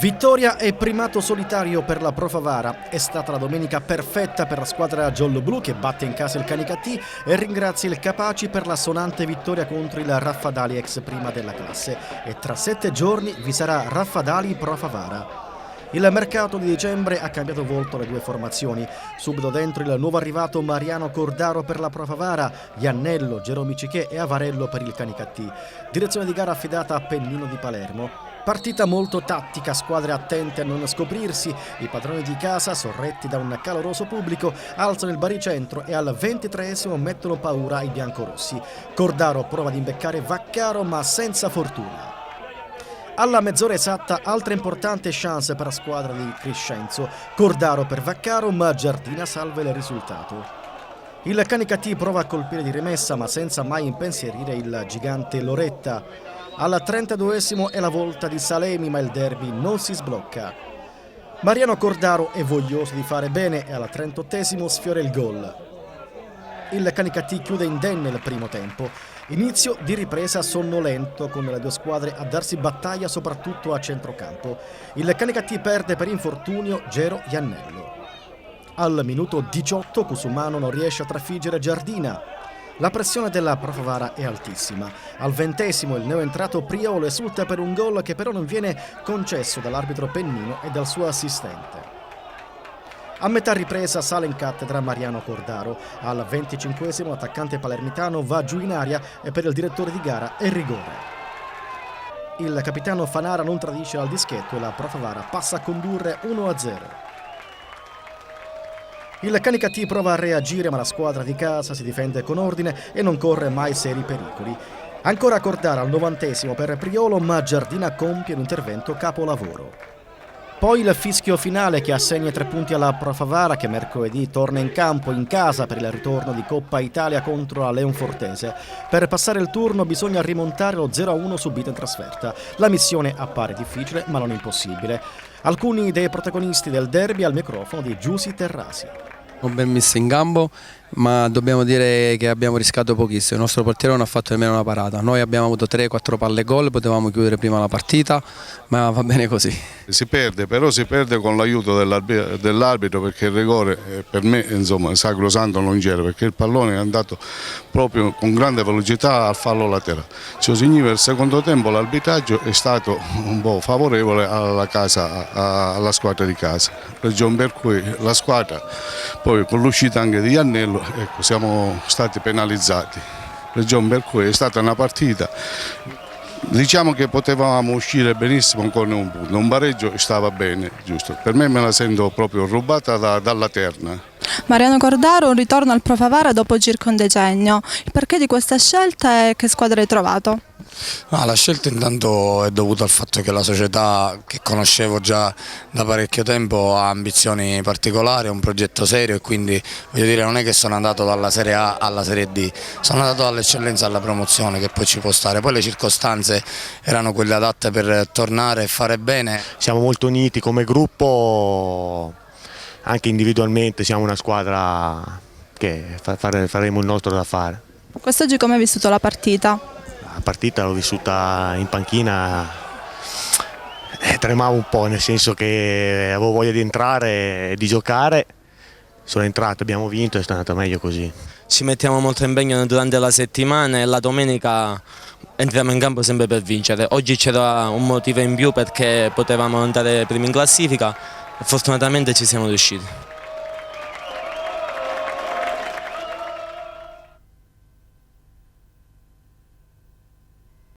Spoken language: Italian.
Vittoria e primato solitario per la Pro Favara. È stata la domenica perfetta per la squadra giallo-blu che batte in casa il Canicattì e ringrazia il Capaci per la sonante vittoria contro il Raffadali ex prima della classe. E tra 7 giorni vi sarà Raffadali Pro Favara. Il mercato di dicembre ha cambiato volto alle due formazioni. Subito dentro il nuovo arrivato Mariano Cordaro per la Pro Favara, Iannello, Geromiciché e Avarello per il Canicattì. Direzione di gara affidata a Pennino di Palermo. Partita molto tattica, squadre attente a non scoprirsi. I padroni di casa, sorretti da un caloroso pubblico, alzano il baricentro e al 23esimo mettono paura ai biancorossi. Cordaro prova ad imbeccare Vaccaro ma senza fortuna. Alla mezz'ora esatta, altra importante chance per la squadra di Crescenzo. Cordaro per Vaccaro, ma Giardina salva il risultato. Il Canicattì prova a colpire di rimessa, ma senza mai impensierire il gigante Loretta. Al 32esimo è la volta di Salemi, ma il derby non si sblocca. Mariano Cordaro è voglioso di fare bene e al 38esimo sfiora il gol. Il Canicattì chiude indenne il primo tempo. Inizio di ripresa sonnolento con le due squadre a darsi battaglia soprattutto a centrocampo. Il Canicattì perde per infortunio Gero Iannello. Al minuto 18 Cusumano non riesce a trafiggere Giardina. La pressione della Pro Favara è altissima. Al 20esimo il neoentrato Priolo esulta per un gol che però non viene concesso dall'arbitro Pennino e dal suo assistente. A metà ripresa sale in cattedra Mariano Cordaro. Al 25esimo l'attaccante palermitano va giù in aria e per il direttore di gara è rigore. Il capitano Fanara non tradisce al dischetto e la Pro Favara passa a condurre 1-0. Il Canicattì prova a reagire ma la squadra di casa si difende con ordine e non corre mai seri pericoli. Ancora Cordaro al 90esimo per Priolo ma Giardina compie un intervento capolavoro. Poi il fischio finale che assegna 3 punti alla Pro Favara che mercoledì torna in campo in casa per il ritorno di Coppa Italia contro la Leonfortese. Per passare il turno bisogna rimontare lo 0-1 subito in trasferta. La missione appare difficile ma non impossibile. Alcuni dei protagonisti del derby al microfono di Giussi Terrasi. Ben messo in campo, ma dobbiamo dire che abbiamo rischiato pochissimo. Il nostro portiere non ha fatto nemmeno una parata. Noi abbiamo avuto 3-4 palle gol, potevamo chiudere prima la partita, ma va bene così. Si perde, però si perde con l'aiuto dell'arbitro perché il rigore per me insomma sacrosanto non c'era, perché il pallone è andato proprio con grande velocità al fallo laterale. Ciò significa che il secondo tempo l'arbitraggio è stato un po' favorevole alla squadra di casa, ragione per cui la squadra poi con l'uscita anche di Iannello ecco, siamo stati penalizzati, ragione per cui è stata una partita, diciamo che potevamo uscire benissimo con un punto, un pareggio stava bene, giusto, per me la sento proprio rubata dalla terna. Mariano Cordaro, un ritorno al Pro Favara dopo circa un decennio, il perché di questa scelta e che squadra hai trovato? La scelta intanto è dovuta al fatto che la società, che conoscevo già da parecchio tempo, ha ambizioni particolari, è un progetto serio e quindi voglio dire non è che sono andato dalla Serie A alla Serie D, sono andato dall'eccellenza alla promozione che poi ci può stare, poi le circostanze erano quelle adatte per tornare e fare bene. Siamo molto uniti come gruppo, anche individualmente siamo una squadra che faremo il nostro da fare. Quest'oggi come hai vissuto la partita? La partita l'ho vissuta in panchina, tremavo un po', nel senso che avevo voglia di entrare e di giocare, sono entrato, abbiamo vinto e è andato meglio così. Ci mettiamo molto impegno durante la settimana e la domenica entriamo in campo sempre per vincere. Oggi c'era un motivo in più perché potevamo andare primi in classifica e fortunatamente ci siamo riusciti.